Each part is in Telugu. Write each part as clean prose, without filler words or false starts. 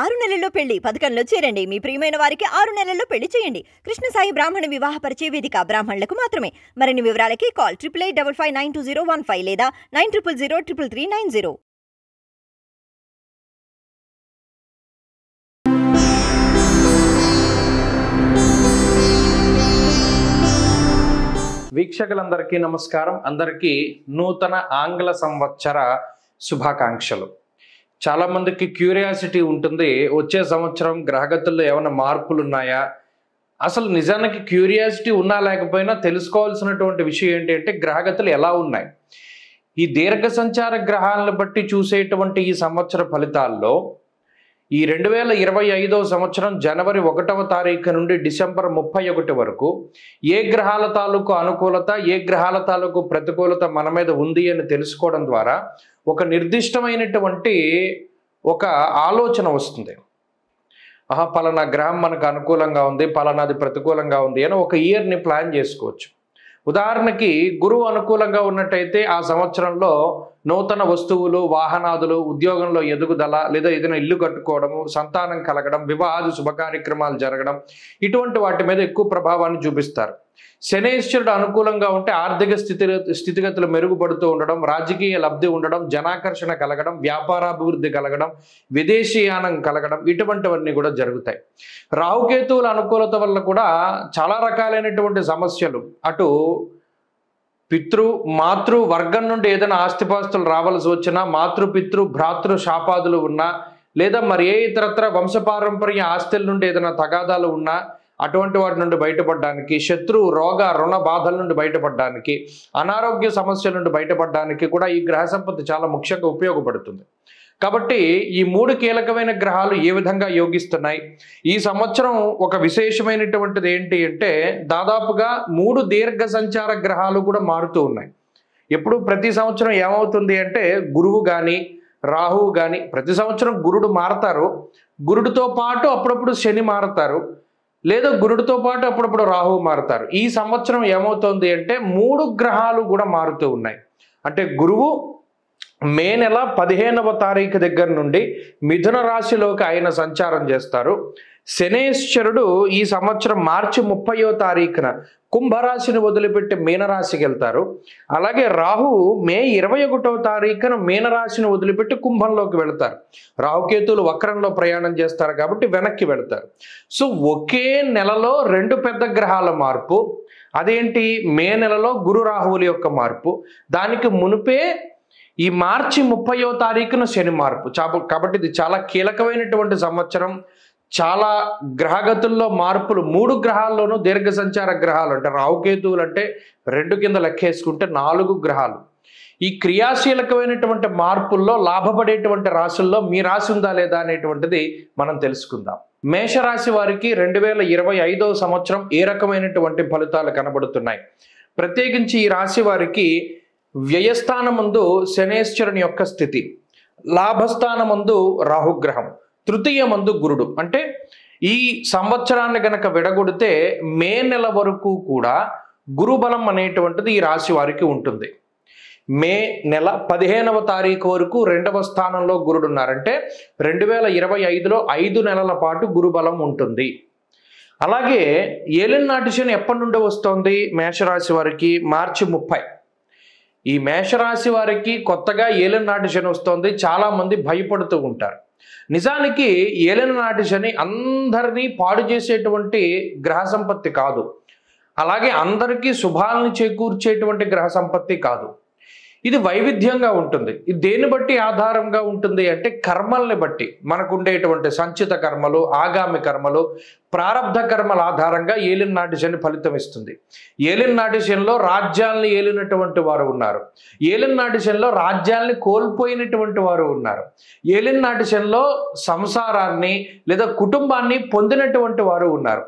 6 నెలల్లో పెళ్లి పథకంలో చేరండి. మీ ప్రియమైన వారికి 6 నెలల్లో పెళ్లి చేయండి. కృష్ణ సాయి బ్రాహ్మణ వివాహ పరిచయ వేదిక బ్రాహ్మణులకు మాత్రమే. మరిన్ని వివరాలకి కాల్ 8855592015 లేదా 9000333990. వీక్షకులందరికీ నమస్కారం. అందరికీ నూతన ఆంగ్ల సంవత్సర శుభాకాంక్షలు. చాలామందికి క్యూరియాసిటీ ఉంటుంది, వచ్చే సంవత్సరం గ్రహగతుల్లో ఏమైనా మార్పులు ఉన్నాయా? అసలు నిజానికి క్యూరియాసిటీ ఉన్నా లేకపోయినా తెలుసుకోవాల్సినటువంటి విషయం ఏంటి అంటే గ్రహగతులు ఎలా ఉన్నాయి. ఈ దీర్ఘ సంచార గ్రహాలను బట్టి చూసేటువంటి ఈ సంవత్సర ఫలితాల్లో ఈ 2025వ సంవత్సరం జనవరి 1వ తారీఖు నుండి డిసెంబర్ 31 వరకు ఏ గ్రహాల తాలూకు అనుకూలత, ఏ గ్రహాల తాలూకు ప్రతికూలత మన మీద ఉంది అని తెలుసుకోవడం ద్వారా ఒక నిర్దిష్టమైనటువంటి ఒక ఆలోచన వస్తుంది. పలానా గ్రహం మనకు అనుకూలంగా ఉంది, పలానాది ప్రతికూలంగా ఉంది అని ఒక ఇయర్ని ప్లాన్ చేసుకోవచ్చు. ఉదాహరణకి గురువు అనుకూలంగా ఉన్నట్టయితే ఆ సంవత్సరంలో నూతన వస్తువులు, వాహనాదులు, ఉద్యోగంలో ఎదుగుదల, లేదా ఏదైనా ఇల్లు కట్టుకోవడము, సంతానం కలగడం, వివాహాది శుభకార్యక్రమాలు జరగడం, ఇటువంటి వాటి మీద ఎక్కువ ప్రభావాన్ని చూపిస్తారు. శనేశ్వరుడు అనుకూలంగా ఉంటే ఆర్థిక స్థితిగతులు మెరుగుపడుతూ ఉండడం, రాజకీయ లబ్ధి ఉండడం, జనాకర్షణ కలగడం, వ్యాపారాభివృద్ధి కలగడం, విదేశీయానం కలగడం, ఇటువంటివన్నీ కూడా జరుగుతాయి. రాహుకేతువుల అనుకూలత వల్ల కూడా చాలా రకాలైనటువంటి సమస్యలు, అటు మాతృ వర్గం నుండి ఏదైనా ఆస్తిపాస్తులు రావాల్సి వచ్చినా, మాతృపితృ భ్రాతృ శాపాదులు ఉన్నా, లేదా మరి ఏ ఇతరత్ర వంశపారంపర్య ఆస్తుల నుండి ఏదైనా తగాదాలు ఉన్నా అటువంటి వాటి నుండి బయటపడడానికి, శత్రు రోగ రుణ బాధల నుండి బయటపడడానికి, అనారోగ్య సమస్యల నుండి బయటపడడానికి కూడా ఈ గ్రహ సంపత్తి చాలా ముఖ్యంగా ఉపయోగపడుతుంది. కాబట్టి ఈ 3 కీలకమైన గ్రహాలు ఏ విధంగా యోగిస్తున్నాయి, ఈ సంవత్సరం ఒక విశేషమైనటువంటిది ఏంటి అంటే దాదాపుగా 3 దీర్ఘ సంచార గ్రహాలు కూడా మారుతూ ఉన్నాయి. ఎప్పుడు ప్రతి సంవత్సరం ఏమవుతుంది అంటే గురువు కానీ రాహువు కానీ, ప్రతి సంవత్సరం గురుడు మారతారు, గురుడితో పాటు అప్పుడప్పుడు శని మారతారు, లేదా గురుడితో పాటు అప్పుడప్పుడు రాహువు మారుతారు. ఈ సంవత్సరం ఏమవుతుంది అంటే 3 గ్రహాలు కూడా మారుతూ ఉన్నాయి. అంటే గురువు మే నెల 15వ తారీఖు దగ్గర నుండి మిథున రాశిలోకి ఆయన సంచారం చేస్తారు. శనేశ్వరుడు ఈ సంవత్సరం మార్చి 30వ తారీఖున కుంభరాశిని వదిలిపెట్టి మీనరాశికి వెళ్తారు. అలాగే రాహువు మే 21వ తారీఖున మీనరాశిని వదిలిపెట్టి కుంభంలోకి వెళ్తారు. రాహుకేతువులు వక్రంలో ప్రయాణం చేస్తారు కాబట్టి వెనక్కి వెళ్తారు. సో ఒకే నెలలో 2 పెద్ద గ్రహాల మార్పు. అదేంటి? మే నెలలో గురు రాహువుల యొక్క మార్పు, దానికి మునిపే ఈ మార్చి 30వ తారీఖున శని మార్పు. కాబట్టి ఇది చాలా కీలకమైనటువంటి సంవత్సరం. చాలా గ్రహగతుల్లో మార్పులు, 3 గ్రహాల్లోనూ దీర్ఘ సంచార గ్రహాలు, అంటే రాహుకేతువులు అంటే 2 కింద లెక్కేసుకుంటే 4 గ్రహాలు. ఈ క్రియాశీలకమైనటువంటి మార్పుల్లో లాభపడేటువంటి రాశుల్లో మీ రాశి ఉందా లేదా అనేటువంటిది మనం తెలుసుకుందాం. మేషరాశి వారికి 2025వ సంవత్సరం ఏ రకమైనటువంటి ఫలితాలు కనబడుతున్నాయి? ప్రత్యేకించి ఈ రాశి వారికి వ్యయస్థానమందు శనేశ్వరుని యొక్క స్థితి, లాభస్థానమందు రాహుగ్రహం, తృతీయమందు గురుడు. అంటే ఈ సంవత్సరాన్ని గనక విడగొడితే మే నెల వరకు కూడా గురుబలం అనేటువంటిది ఈ రాశి వారికి ఉంటుంది. మే నెల 15వ తారీఖు వరకు 2వ స్థానంలో గురుడు ఉన్నారంటే 2025లో 5 నెలల పాటు గురుబలం ఉంటుంది. అలాగే ఏలినాటి శని ఎప్పటి నుండి వస్తుంది మేషరాశి వారికి? మార్చి 30. ఈ మేషరాశి వారికి కొత్తగా ఏలినాటి శని వస్తుంది. చాలామంది భయపడుతూ ఉంటారు. నిజానికి ఏలినాటి శని అందరినీ పాడు చేసేటువంటి గ్రహ సంపత్తి కాదు, అలాగే అందరికీ శుభాలను చేకూర్చేటువంటి గ్రహ సంపత్తి కాదు. ఇది వైవిధ్యంగా ఉంటుంది. ఇది దేన్ని బట్టి ఆధారంగా ఉంటుంది అంటే కర్మల్ని బట్టి. మనకు ఉండేటువంటి సంచిత కర్మలు, ఆగామి కర్మలు, ప్రారబ్ధ కర్మల ఆధారంగా ఏలినాటి శని ఫలితం ఇస్తుంది. ఏలినాటి శనిలో రాజ్యాల్ని ఏలినటువంటి వారు ఉన్నారు, ఏలినాటి శనిలో రాజ్యాల్ని కోల్పోయినటువంటి వారు ఉన్నారు, ఏలినాటి శనిలో సంసారాన్ని లేదా కుటుంబాన్ని పొందినటువంటి వారు ఉన్నారు,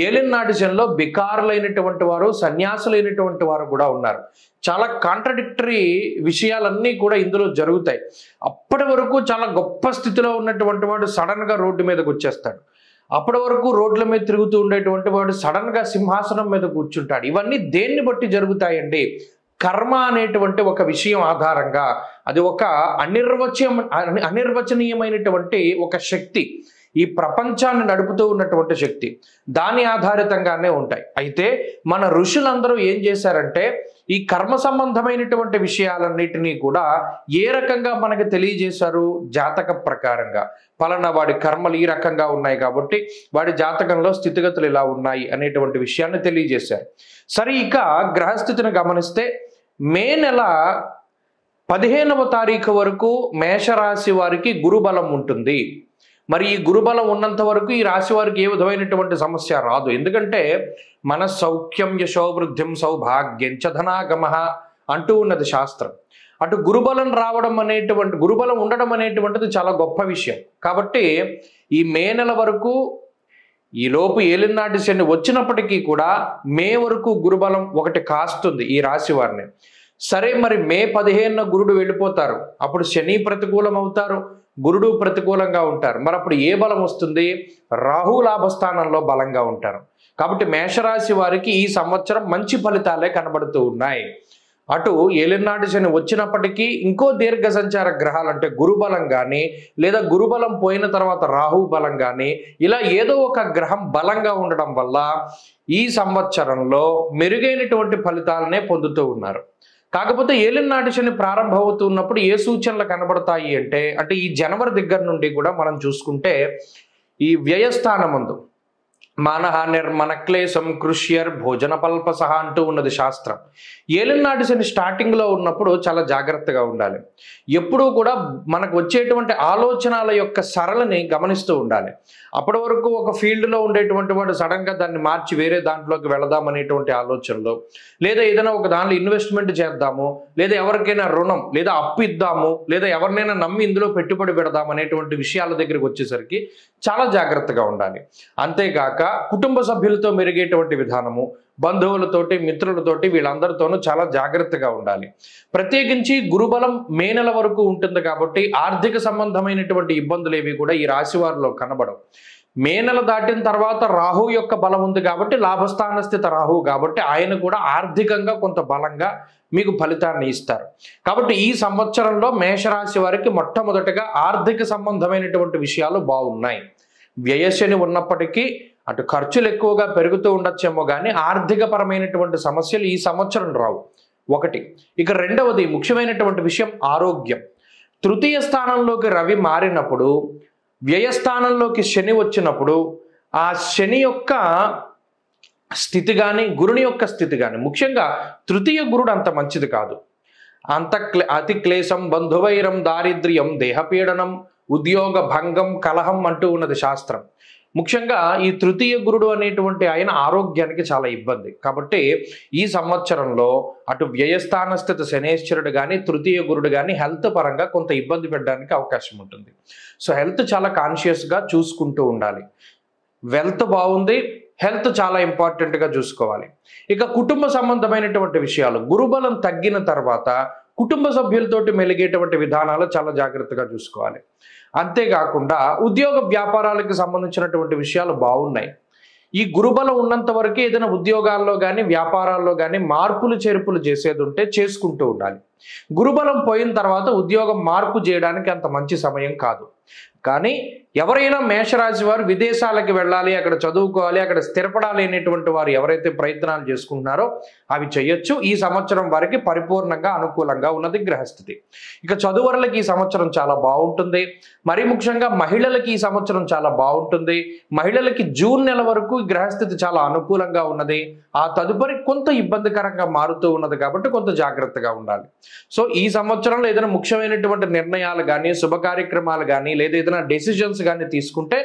ఏలినాటి శనిలో బికారులైనటువంటి వారు, సన్యాసులైనటువంటి వారు కూడా ఉన్నారు. చాలా కాంట్రడిక్టరీ విషయాలన్నీ కూడా ఇందులో జరుగుతాయి. అప్పటి వరకు చాలా గొప్ప స్థితిలో ఉన్నటువంటి వాడు సడన్గా రోడ్డు మీదకి వచ్చేస్తాడు. అప్పటి వరకు రోడ్ల మీద తిరుగుతూ ఉండేటువంటి వాడు సడన్గా సింహాసనం మీద కూర్చుంటాడు. ఇవన్నీ దేన్ని బట్టి జరుగుతాయండి? కర్మ అనేటువంటి ఒక విషయం ఆధారంగా అది ఒక అనిర్వచనీయమైనటువంటి ఒక శక్తి, ఈ ప్రపంచాన్ని నడుపుతూ ఉన్నటువంటి శక్తి, దాని ఆధారితంగానే ఉంటాయి. అయితే మన ఋషులందరూ ఏం చేశారంటే ఈ కర్మ సంబంధమైనటువంటి విషయాలన్నిటినీ కూడా ఏ రకంగా మనకి తెలియజేశారు? జాతక ప్రకారంగా. పలానా వాడి కర్మలు ఈ రకంగా ఉన్నాయి కాబట్టి వాడి జాతకంలో స్థితిగతులు ఇలా ఉన్నాయి అనేటువంటి విషయాన్ని తెలియజేశారు. సరే, ఇక గ్రహస్థితిని గమనిస్తే మే నెల 15వ తారీఖు వరకు మేషరాశి వారికి గురుబలం ఉంటుంది. మరి ఈ గురుబలం ఉన్నంత వరకు ఈ రాశి వారికి ఏ విధమైనటువంటి సమస్య రాదు. ఎందుకంటే మన సౌఖ్యం యశోవృద్ధిం సౌభాగ్యం చ ధనాగమ అంటూ ఉన్నది శాస్త్రం. అటు గురుబలం గురుబలం ఉండడం అనేటువంటిది చాలా గొప్ప విషయం. కాబట్టి ఈ మే నెల వరకు ఈలోపు ఏలినాటి శని వచ్చినప్పటికీ కూడా మే వరకు గురుబలం ఒకటి కాస్తుంది ఈ రాశి వారిని. సరే, మరి మే 15న గురుడు వెళ్ళిపోతారు. అప్పుడు శని ప్రతికూలం అవుతారు, గురుడు ప్రతికూలంగా ఉంటారు. మరి అప్పుడు ఏ బలం వస్తుంది? రాహు లాభస్థానంలో బలంగా ఉంటారు. కాబట్టి మేషరాశి వారికి ఈ సంవత్సరం మంచి ఫలితాలే కనబడుతూ ఉన్నాయి. అటు ఏలినాటి శని వచ్చినప్పటికీ ఇంకో దీర్ఘ సంచార గ్రహాలు అంటే గురుబలం కానీ లేదా గురుబలం పోయిన తర్వాత రాహు బలం కానీ ఇలా ఏదో ఒక గ్రహం బలంగా ఉండడం వల్ల ఈ సంవత్సరంలో మెరుగైనటువంటి ఫలితాలనే పొందుతూ ఉన్నారు. కాకపోతే ఏలినాటి శని ప్రారంభమవుతున్నప్పుడు ఏ సూచనలు కనబడతాయి అంటే ఈ జనవరి దగ్గర నుండి కూడా మనం చూసుకుంటే ఈ వ్యయస్థానమందు మానహానిర్మన క్లేశం కృష్యర్ భోజన పల్పసహ అంటూ ఉన్నది శాస్త్రం. ఏలినాటి శని స్టార్టింగ్లో ఉన్నప్పుడు చాలా జాగ్రత్తగా ఉండాలి. ఎప్పుడూ కూడా మనకు వచ్చేటువంటి ఆలోచనల యొక్క సరళని గమనిస్తూ ఉండాలి. అప్పటి వరకు ఒక ఫీల్డ్లో ఉండేటువంటి వాడు సడన్గా దాన్ని మార్చి వేరే దాంట్లోకి వెళదామనేటువంటి ఆలోచనలో, లేదా ఏదైనా ఒక దానిలో ఇన్వెస్ట్మెంట్ చేద్దాము, లేదా ఎవరికైనా రుణం లేదా అప్పు ఇద్దాము, లేదా ఎవరినైనా నమ్మి ఇందులో పెట్టుబడి పెడదాం అనేటువంటి విషయాల దగ్గరికి వచ్చేసరికి చాలా జాగ్రత్తగా ఉండాలి. అంతేగాక కుటుంబ సభ్యులతో మెరిగేటువంటి విధానము, బంధువులతోటి మిత్రులతోటి వీళ్ళందరితోనూ చాలా జాగ్రత్తగా ఉండాలి. ప్రత్యేకించి గురుబలం మే నెల వరకు ఉంటుంది కాబట్టి ఆర్థిక సంబంధమైనటువంటి ఇబ్బందులు ఏవి కూడా ఈ రాశి వారిలో కనబడవు. మే నెల దాటిన తర్వాత రాహు యొక్క బలం ఉంది కాబట్టి లాభస్థాన స్థిత రాహు కాబట్టి ఆయన కూడా ఆర్థికంగా కొంత బలంగా మీకు ఫలితాన్ని ఇస్తారు. కాబట్టి ఈ సంవత్సరంలో మేషరాశి వారికి మొట్టమొదటిగా ఆర్థిక సంబంధమైనటువంటి విషయాలు బాగున్నాయి. వ్యయశని ఉన్నప్పటికీ అటు ఖర్చులు ఎక్కువగా పెరుగుతూ ఉండొచ్చేమో కానీ ఆర్థిక పరమైనటువంటి సమస్యలు ఈ సంవత్సరం రావు. ఒకటి. ఇక రెండవది ముఖ్యమైనటువంటి విషయం ఆరోగ్యం. తృతీయ స్థానంలోకి రవి మారినప్పుడు, వ్యయస్థానంలోకి శని వచ్చినప్పుడు ఆ శని యొక్క స్థితి కానీ గురుని యొక్క స్థితి కానీ, ముఖ్యంగా తృతీయ గురుడు అంత మంచిది కాదు. అతి క్లేశం బంధువైరం దారిద్ర్యం దేహపీడనం ఉద్యోగ భంగం కలహం అంటూ ఉన్నది శాస్త్రం. ముఖ్యంగా ఈ తృతీయ గురుడు అనేటువంటి ఆయన ఆరోగ్యానికి చాలా ఇబ్బంది. కాబట్టి ఈ సంవత్సరంలో అటు వ్యయస్థాన స్థిత శనేశ్వరుడు కానీ తృతీయ గురుడు కానీ హెల్త్ పరంగా కొంత ఇబ్బంది పెట్టడానికి అవకాశం ఉంటుంది. సో హెల్త్ చాలా కాన్షియస్గా చూసుకుంటూ ఉండాలి. వెల్త్ బాగుంది, హెల్త్ చాలా ఇంపార్టెంట్గా చూసుకోవాలి. ఇక కుటుంబ సంబంధమైనటువంటి విషయాలు, గురుబలం తగ్గిన తర్వాత కుటుంబ సభ్యులతోటి మెలిగేటువంటి విధానాలు చాలా జాగ్రత్తగా చూసుకోవాలి. అంతేకాకుండా ఉద్యోగ వ్యాపారాలకు సంబంధించినటువంటి విషయాలు బాగున్నాయి. ఈ గురుబలం ఉన్నంత వరకు ఏదైనా ఉద్యోగాల్లో కానీ వ్యాపారాల్లో కానీ మార్పులు చేర్పులు చేసేది ఉంటే చేసుకుంటూ ఉండాలి. గురుబలం పోయిన తర్వాత ఉద్యోగం మార్పు చేయడానికి అంత మంచి సమయం కాదు. కానీ ఎవరైనా మేషరాశి వారు విదేశాలకు వెళ్ళాలి, అక్కడ చదువుకోవాలి, అక్కడ స్థిరపడాలి అనేటువంటి వారు ఎవరైతే ప్రయత్నాలు చేసుకుంటున్నారో అవి చేయొచ్చు. ఈ సంవత్సరం వారికి పరిపూర్ణంగా అనుకూలంగా ఉన్నది గ్రహస్థితి. ఇక చదువురులకి ఈ సంవత్సరం చాలా బాగుంటుంది. మరీ ముఖ్యంగా మహిళలకి ఈ సంవత్సరం చాలా బాగుంటుంది. మహిళలకి జూన్ నెల వరకు గ్రహస్థితి చాలా అనుకూలంగా ఉన్నది. ఆ తదుపరి కొంత ఇబ్బందికరంగా మారుతూ ఉన్నది కాబట్టి కొంత జాగ్రత్తగా ఉండాలి. సో ఈ సంవత్సరంలో ఏదైనా ముఖ్యమైనటువంటి నిర్ణయాలు కానీ శుభ కార్యక్రమాలు కానీ లేదా ఏదైనా డెసిషన్స్ కానీ తీసుకుంటే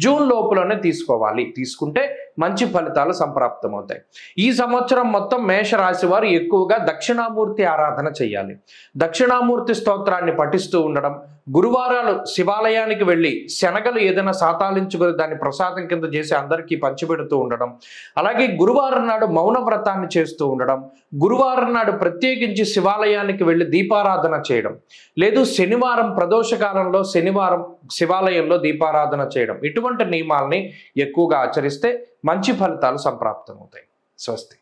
జూన్ లోపులోనే తీసుకోవాలి. తీసుకుంటే మంచి ఫలితాలు సంప్రాప్తమవుతాయి. ఈ సంవత్సరం మొత్తం మేషరాశి వారు ఎక్కువగా దక్షిణామూర్తి ఆరాధన చేయాలి. దక్షిణామూర్తి స్తోత్రాన్ని పఠిస్తూ ఉండడం, గురువారాలు శివాలయానికి వెళ్ళి శనగలు ఏదైనా సాతాలించుకొని దాన్ని ప్రసాదం కింద చేసి అందరికీ పంచిపెడుతూ ఉండడం, అలాగే గురువారం నాడు మౌన వ్రతాన్ని చేస్తూ ఉండడం, గురువారం నాడు ప్రత్యేకించి శివాలయానికి వెళ్ళి దీపారాధన చేయడం, లేదు శనివారం ప్రదోషకాలంలో శనివారం శివాలయంలో దీపారాధన చేయడం, ఇటువంటి నియమాల్ని ఎక్కువగా ఆచరిస్తే మంచి ఫలితాలు సంప్రాప్తమవుతాయి. స్వస్తి.